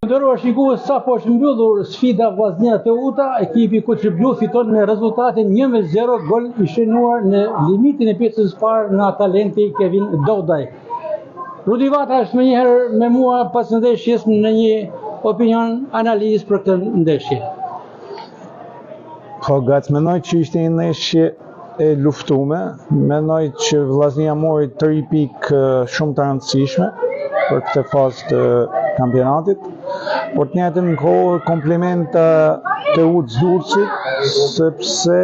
Ndërruar shikues, sa po është mbyllur sfida Vllaznia Teuta, ekipi Koçi Blu fiton me rezultatin 1-0, gol i shënuar në limitin e pjesës së parë nga talenti Kevin Dodaj. Rudi Vata është menjëherë me mua pas ndeshjes në një opinion analizë për këtë ndeshje. Po menoj që ishte një ndeshje e luftume, menoj që Vllaznia mori 3 pikë shumë të rëndësishme për këtë fazë të kampionatit, por të njëjtën kohë komplimenta të Durrësit, sepse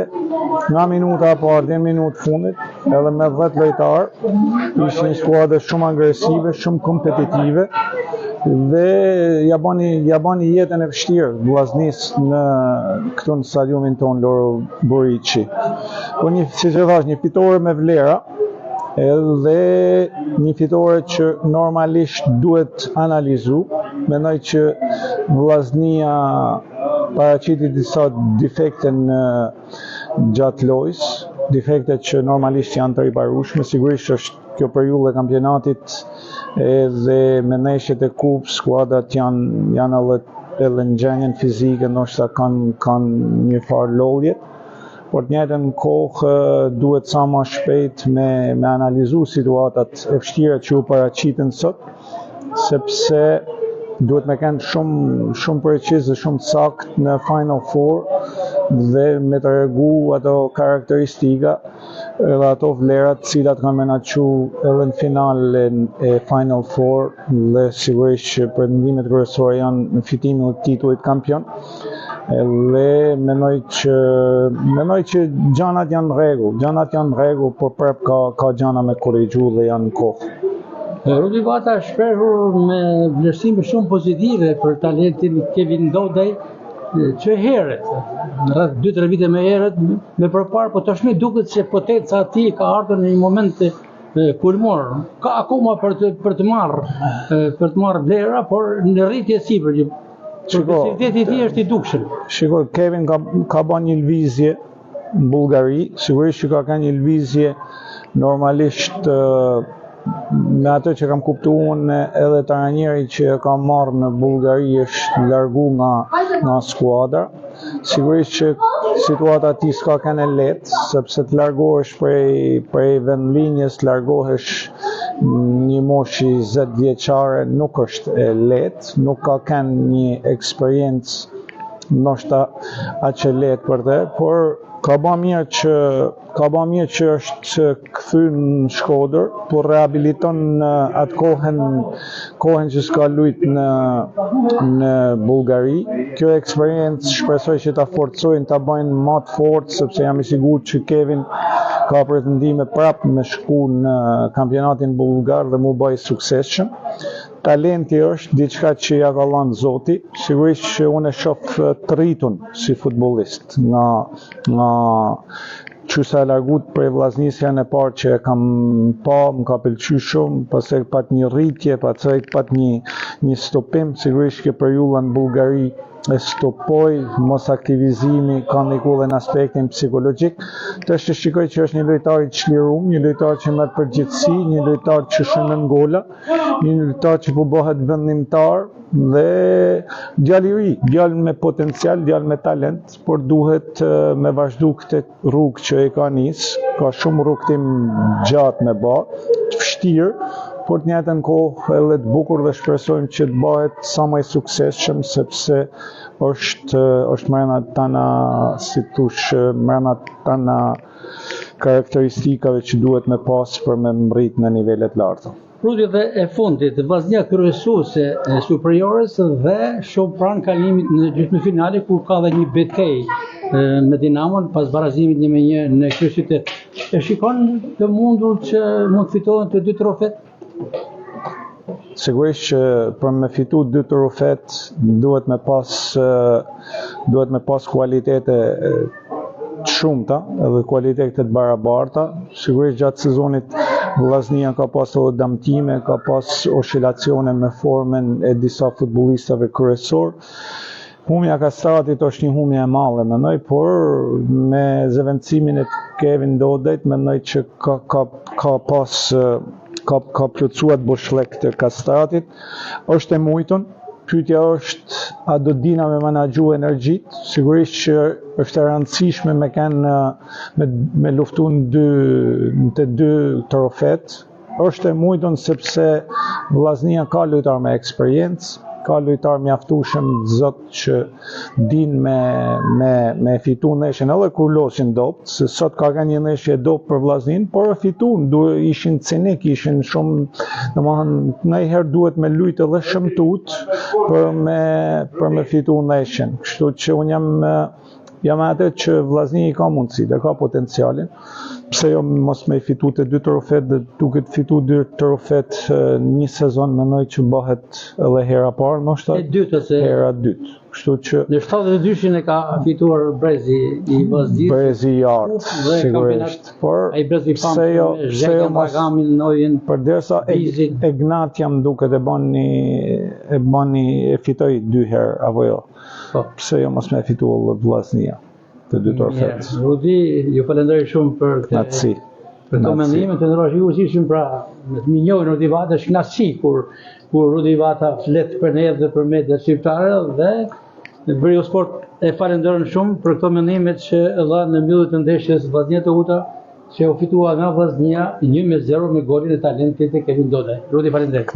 nga minuta e parë deri në minutë fundit, edhe me 10 lojtarë, ishte një skuadër shumë agresive, shumë kompetitive dhe ja bani jetën e vështirë Vllaznisë këtu në stadiumin ton Loro Buriçi. Po siç e thash, një fitore me vlera, edhe një fitore që normalisht duhet analizu. Mendoj që Vllaznia paraqiti disa defekte gjatë lojës, defekte që normalisht janë të riparueshme. Sigurisht është kjo periudhë e kampionatit edhe me ndeshjet e kupës, skuadrat janë edhe në gjendjen fizike, ndoshta kanë një farë lodhje. Por të njëjtën kohë duhet sa më shpejt me analizu situatat e vështira që u paraqiten sot, sepse duhet me kanë shumë preciz dhe shumë sakt në Final Four dhe me të regu ato karakteristika edhe ato vlerat cilat kanë menaçu edhe në finalen e Final Four dhe sigurisht që pretendimet kryesore janë në fitimin e titullit kampion. Dhe menoj që gjanat janë rregull, por prap ka gjana me korrigju dhe janë në kohë. Rudi Vata është shprehur me vlerësime shumë pozitive për talentin Kevin Dodaj, që herët, në rreth 2-3 vite më herët, me përpara, po tashmë duket se potenca e tij ka ardhur në një moment kulmor. Ka akoma për të marrë vlera, por në rritje sipër. Progresiviteti i tij është i dukshëm. Shikoj, Kevin ka bën një lëvizje në Bullgari, sigurisht që ka kanë një lëvizje normalisht me atë që kam kuptuar unë, edhe trajneri që ka marrë në Bullgari është largu nga skuadra. Sigurisht që situata e tij s'ka qenë lehtë, sepse të largohesh prej vendlinjes, të largohesh një moshë 20 vjeçare nuk është e lehtë, nuk ka kanë një eksperiencë ndoshta aq e lehtë për të, por ka bën mirë që është kthyr në Shkodër, por rehabiliton atë kohën që s'ka luajt në Bullgari. Kjo eksperiencë shpresoj që ta forcojnë, ta bëjnë më të fortë, sepse jam i sigurt që Kevin ka pretendime prapë me shku në kampionatin bullgar dhe mu bëj suksesshëm. Talenti është diçka që ja ka dhënë Zoti. Sigurisht që unë e shoh të rritun si futbollist. Nga çusa e largut prej Vllaznisë janë e parë që e kam pa, më ka pëlqyer shumë, pastaj pat një rritje, pastaj pat një stopim. Sigurisht që periudha në Bullgari e stopoj, mos aktivizimi ka ndikuar në aspektin psikologjik. Të shikoj që është një lojtar i çliruar, një lojtar që merr përgjegjësi, një lojtar që shënon gola, një lojtar që po bëhet vendimtar dhe djalë i ri, djalë me potencial, djalë me talent, por duhet me vazhdu këtë rrugë që e ka nis. Ka shumë rrugtim gjatë me bë, të vështirë, por të njëjtën kohë edhe të bukur dhe shpresojmë që të bëhet sa më i suksesshëm, sepse është mrena tana, si thosh, mrena tana karakteristikave që duhet me pas për me mrit në nivelet larta. Rudi, dhe e fundit, Vllaznia kryesuese e Superiores dhe shoh pranë kalimit në gjysmëfinale, kur ka dhe një betejë me Dinamon pas barazimit 1-1 në kryeqytet. E shikon të mundur që mund të fitohen të 2 trofet? Sigurisht që për me fitu 2 trofet duhet me pas kualitete të shumta edhe kualitete të barabarta. Sigurisht gjatë sezonit Vllaznia ka pas edhe damtime, ka pas oscilacione me formën e disa futbollistave kryesor. Humja Kastratit është një humje e madhe, mendoj, por me zëvendësimin e Kevin Dodajt mendoj që ka plotësuar boshllëk të Kastratit. Është e mujtun, Pyetja është, a do dina me menaxhu energjit? Sigurisht që është e rëndësishme me luftu në të dy trofet. Është e mujtun sepse Vllaznia ka lojtar me eksperiencë, ka lojtar mjaftueshëm zot që din me fitu ndeshjen edhe kur losin dopt, se sot ka qenë një ndeshje dopt për Vllaznin, por e fituan, ishin cinik, ishin shumë, domethënë ndonjëherë duhet me lujt edhe shëmtut për me fitu ndeshjen. Kështu që un jam atë që Vllazni ka mundësi dhe ka potencialin. Pse jo mos me fitu të dy trofet, dhe duke të fitu dy trofet një sezon, mendoj që bëhet edhe hera parë, ndoshta hera dytë. Kështu që në 72-shin e ka fituar Brezi i Vllaznis. Brezi i Artë, sigurisht. Por ai Brezi pse jo Magamin Nojin, përderisa Egnatja më duket e fitoi 2 herë apo jo. Pse jo mos me fitu Vllaznia të dy trofet. Rudi, ju falenderoj shumë për këto mendime të ndryshme, pra me njohin Rudi Vata është kënaqësi kur Rudi Vata flet për ne dhe për mediat shqiptare, dhe Brio Sport e falenderoj shumë për këto mendime që dha në mbyllje të ndeshjes Vllaznia Tehuta, që u fitua nga Vllaznia 1-0 me golin e talentit të Kevin Dodaj. Rudi, falenderoj.